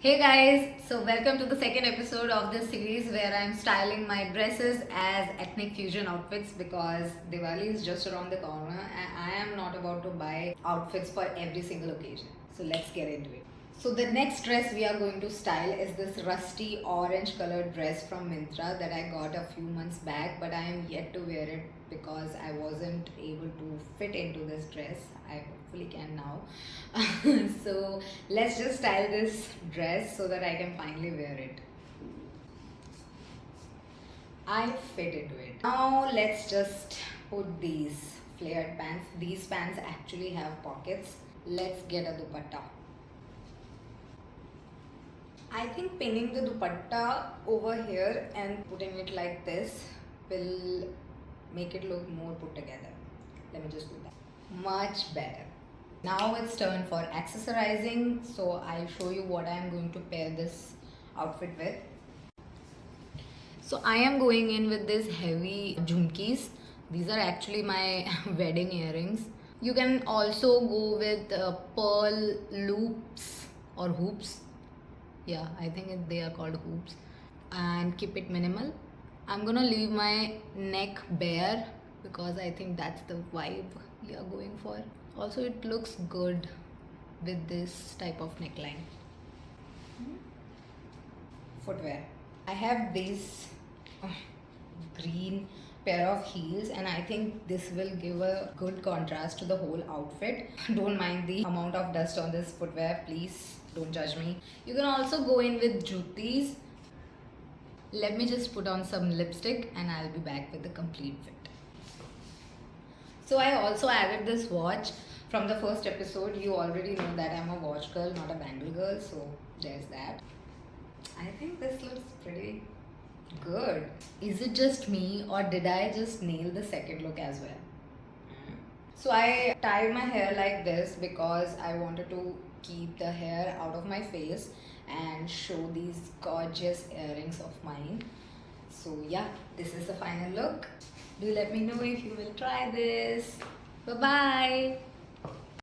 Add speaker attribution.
Speaker 1: Hey guys, so welcome to the second episode of this series where I'm styling my dresses as ethnic fusion outfits because Diwali is just around the corner and I am not about to buy outfits for every single occasion. So let's get into it. So the next dress we are going to style is this rusty orange colored dress from Myntra that I got a few months back, but I am yet to wear it because I wasn't able to fit into this dress. I hopefully can now. So let's just style this dress so that I can finally wear it. I fit into it. Now let's just put these flared pants. These pants actually have pockets. Let's get a dupatta. I think pinning the dupatta over here and putting it like this will make it look more put together. Let me just do that. Much better. Now it's turn for accessorizing. So I'll show you what I am going to pair this outfit with. So I am going in with these heavy jhumkis. These are actually my wedding earrings. You can also go with pearl loops or hoops. Yeah, I think they are called hoops. And keep it minimal. I'm gonna leave my neck bare because I think that's the vibe we are going for. Also, it looks good with this type of neckline. Footwear. I have these green pair of heels and I think this will give a good contrast to the whole outfit. Don't mind the amount of dust on this footwear, please don't judge me. You can also go in with jutis. Let me just put on some lipstick and I'll be back with the complete fit. So I also added this watch from the first episode. You already know that I'm a watch girl, not a bangle girl, so there's that. I think this looks pretty good. Is it just me or did I just nail the second look as well? So I tied my hair like this because I wanted to keep the hair out of my face and show these gorgeous earrings of mine. So yeah, this is the final look. Do let me know if you will try this. Bye bye.